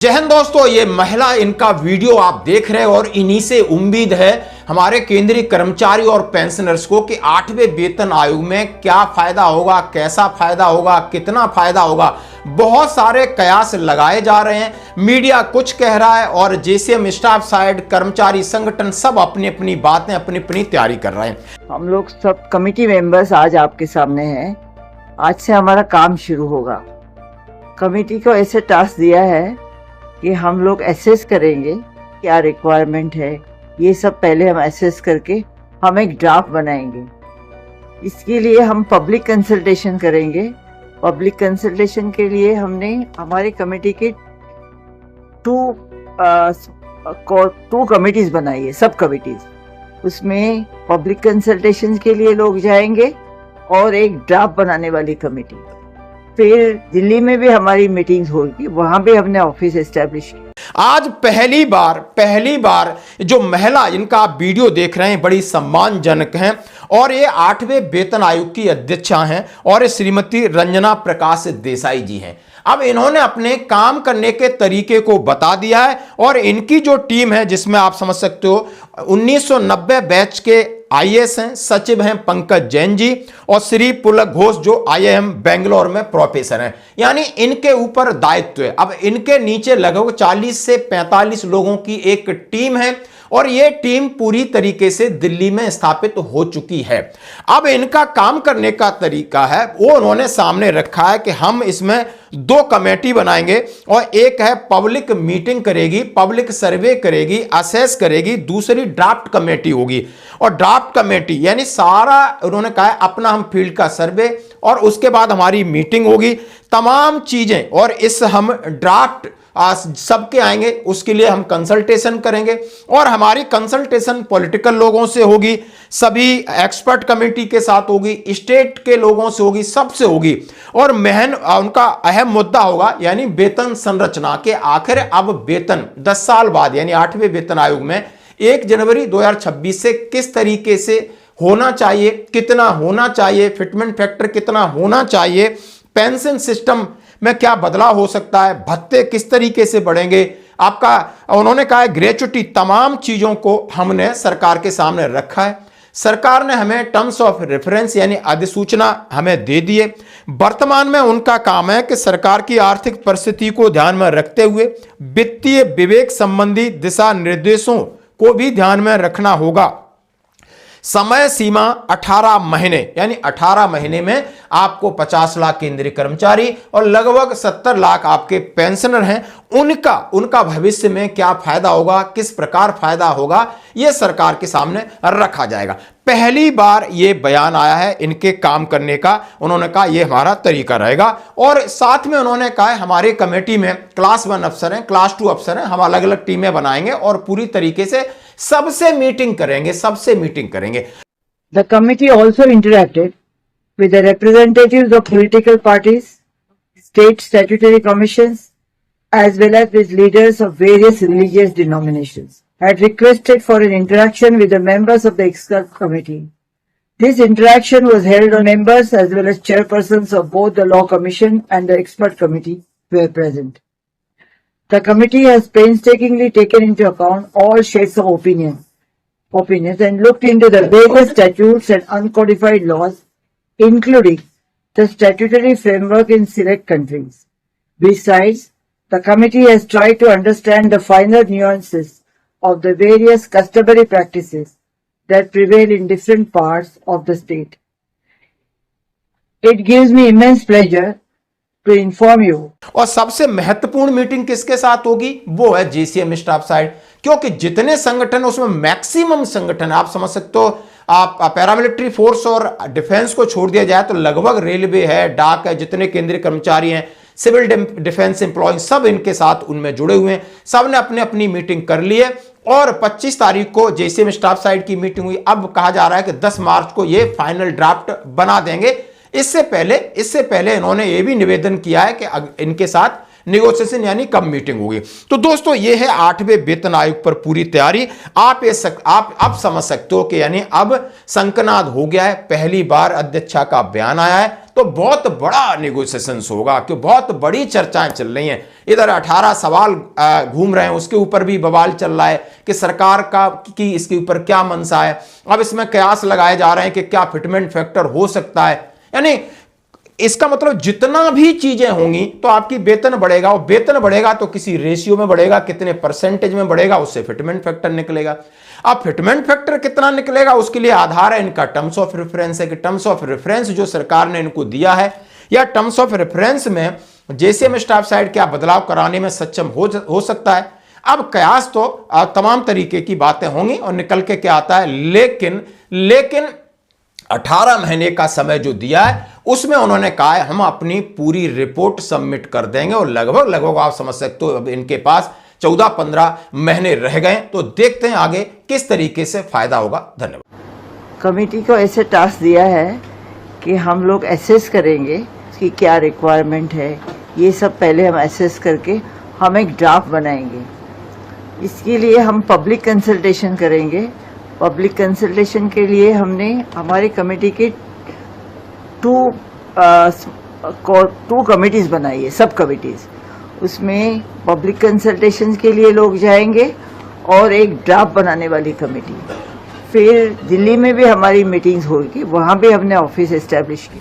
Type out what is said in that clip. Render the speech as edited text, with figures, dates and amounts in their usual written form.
जय हिंद दोस्तों, ये महिला इनका वीडियो आप देख रहे हैं और इन्हीं से उम्मीद है हमारे केंद्रीय कर्मचारी और पेंशनर्स को कि 8वें वेतन आयोग में क्या फायदा होगा, कैसा फायदा होगा, कितना फायदा होगा। बहुत सारे कयास लगाए जा रहे हैं, मीडिया कुछ कह रहा है और जेसीएम स्टाफ साइड, कर्मचारी संगठन सब अपनी अपनी बातें अपनी अपनी तैयारी कर रहे हैं। हम लोग सब कमेटी मेंबर्स आज आपके सामने हैं। आज से हमारा काम शुरू होगा। कमेटी को ऐसे टास्क दिया है कि हम लोग एसेस करेंगे क्या रिक्वायरमेंट है, ये सब पहले हम एसेस करके हम एक ड्राफ्ट बनाएंगे। इसके लिए हम पब्लिक कंसल्टेशन करेंगे। पब्लिक कंसल्टेशन के लिए हमने हमारी कमेटी के टू कमिटीज बनाई है, सब कमिटीज। उसमें पब्लिक कंसल्टेशन के लिए लोग जाएंगे और एक ड्राफ्ट बनाने वाली कमेटी। फिर दिल्ली में भी हमारी मीटिंग्स होगी, वहां भी हमने ऑफिस एस्टेब्लिश किया। आज पहली बार जो महिला इनका आप वीडियो देख रहे हैं बड़ी सम्मानजनक हैं और ये 8वें वेतन आयोग की अध्यक्षा हैं और श्रीमती रंजना प्रकाश देसाई जी हैं। अब इन्होंने अपने काम करने के तरीके को बता दिया है और इनकी जो टीम है जिसमें आप समझ सकते हो 1990 बैच के आईएएस हैं, सचिव हैं पंकज जैन जी और श्री पुलक घोष जो आईआईएम बेंगलोर में प्रोफेसर हैं, यानी इनके ऊपर दायित्व है। अब इनके नीचे लगभग 40 से 45 लोगों की एक टीम है और यह टीम पूरी तरीके से दिल्ली में स्थापित हो चुकी है। अब इनका काम करने का तरीका है वो उन्होंने सामने रखा है कि हम इसमें 2 कमेटी बनाएंगे और एक है पब्लिक मीटिंग करेगी, पब्लिक सर्वे करेगी, असेस करेगी, दूसरी ड्राफ्ट कमेटी होगी। और ड्राफ्ट कमेटी यानी सारा उन्होंने कहा है अपना हम फील्ड का सर्वे और उसके बाद हमारी मीटिंग होगी, तमाम चीजें और इस हम ड्राफ्ट सबके आएंगे, उसके लिए हम कंसल्टेशन करेंगे और हमारी कंसल्टेशन पॉलिटिकल लोगों से होगी, सभी एक्सपर्ट कमेटी के साथ होगी, स्टेट के लोगों से होगी, सबसे होगी। और उनका अहम मुद्दा होगा यानी वेतन संरचना के आखिर अब वेतन 10 साल बाद यानी 8वें वेतन आयोग में 1 जनवरी 2026 से किस तरीके से होना चाहिए, कितना होना चाहिए, फिटमेंट फैक्टर कितना होना चाहिए, पेंशन सिस्टम में क्या बदलाव हो सकता है, भत्ते किस तरीके से बढ़ेंगे, आपका उन्होंने कहा है ग्रेच्युटी, तमाम चीजों को हमने सरकार के सामने रखा है। सरकार ने हमें टर्म्स ऑफ रेफरेंस यानी अधिसूचना हमें दे दिए। वर्तमान में उनका काम है कि सरकार की आर्थिक परिस्थिति को ध्यान में रखते हुए वित्तीय विवेक संबंधी दिशा निर्देशों को भी ध्यान में रखना होगा। समय सीमा 18 महीने यानी 18 महीने में आपको 50 लाख केंद्रीय कर्मचारी और लगभग 70 लाख आपके पेंशनर हैं, उनका भविष्य में क्या फायदा होगा, किस प्रकार फायदा होगा, यह सरकार के सामने रखा जाएगा। पहली बार यह बयान आया है इनके काम करने का। उन्होंने कहा यह हमारा तरीका रहेगा और साथ में उन्होंने कहा हमारी कमेटी में क्लास 1 अफसर हैं, क्लास 2 अफसर हैं, हम अलग अलग टीमें बनाएंगे और पूरी तरीके से सबसे मीटिंग करेंगे। The committee also interacted with the representatives of political parties, state statutory commissions, as well as with leaders of various religious denominations. Had requested for an interaction with the members of the expert committee. This interaction was held on members as well as chairpersons of both the law commission and the expert committee were present. The committee has painstakingly taken into account all shades of opinions and looked into the various statutes and uncodified laws, including the statutory framework in select countries. Besides, the committee has tried to understand the finer nuances of the various customary practices that prevail in different parts of the state. It gives me immense pleasure to inform you. और सबसे महत्वपूर्ण meeting किसके साथ होगी, वो है JCM staff side, क्योंकि जितने संगठन उसमें मैक्सिमम संगठन आप समझ सकते हो, आप पैरामिलिट्री फोर्स और डिफेंस को छोड़ दिया जाए तो लगभग रेलवे है, डाक है, जितने केंद्रीय कर्मचारी हैं, सिविल डिफेंस एम्प्लॉय, सब इनके साथ उनमें जुड़े हुए हैं। सब ने अपने अपनी मीटिंग कर ली है और 25 तारीख को जेसीएम स्टाफ साइड की मीटिंग हुई। अब कहा जा रहा है कि 10 मार्च को ये फाइनल ड्राफ्ट बना देंगे। इससे पहले इन्होंने ये भी निवेदन किया है कि इनके साथ नेगोशिएशन यानी कब मीटिंग होगी। तो दोस्तों ये है 8वें वेतन आयोग पर पूरी तैयारी। आप अब समझ सकते हो कि यानी अब शंखनाद हो गया है, पहली बार अध्यक्षा का बयान आया है, तो बहुत बड़ा नेगोशिएशन होगा, कि बहुत बड़ी चर्चाएं चल रही हैं। इधर 18 सवाल घूम रहे हैं, उसके ऊपर भी बवाल चल रहा है कि सरकार की इसके ऊपर क्या मंशा है। अब इसमें कयास लगाए जा रहे हैं कि क्या फिटमेंट फैक्टर हो सकता है, यानी इसका मतलब जितना भी चीजें होंगी तो आपकी वेतन बढ़ेगा, और वेतन बढ़ेगा तो किसी रेशियो में बढ़ेगा, कितने परसेंटेज में बढ़ेगा, उससे फिटमेंट फैक्टर निकलेगा। अब फिटमेंट फैक्टर कितना निकलेगा उसके लिए आधार है इनका टर्म्स ऑफ रेफरेंस है, कि टर्म्स ऑफ रेफरेंस जो सरकार ने इनको दिया है, या टर्म्स ऑफ रेफरेंस में जेसीएम स्टाफ साइड क्या बदलाव कराने में सक्षम हो सकता है। अब कयास तो तमाम तरीके की बातें होंगी और निकल के क्या आता है, लेकिन 18 महीने का समय जो दिया है उसमें उन्होंने कहा है हम अपनी पूरी रिपोर्ट सबमिट कर देंगे, और लगभग आप समझ सकते हो अब इनके पास 14-15 महीने रह गए। तो देखते हैं आगे किस तरीके से फायदा होगा। धन्यवाद। कमेटी को ऐसे टास्क दिया है कि हम लोग एसेस करेंगे कि क्या रिक्वायरमेंट है, ये सब पहले हम एसेस करके हम एक ड्राफ्ट बनाएंगे। इसके लिए हम पब्लिक कंसल्टेशन करेंगे। पब्लिक कंसल्टेशन के लिए हमने हमारी कमेटी के टू कमिटीज बनाई है, सब कमिटीज। उसमें पब्लिक कंसल्टेशन के लिए लोग जाएंगे और एक ड्राफ्ट बनाने वाली कमेटी। फिर दिल्ली में भी हमारी मीटिंग्स होगी, वहाँ भी हमने ऑफिस एस्टेब्लिश की।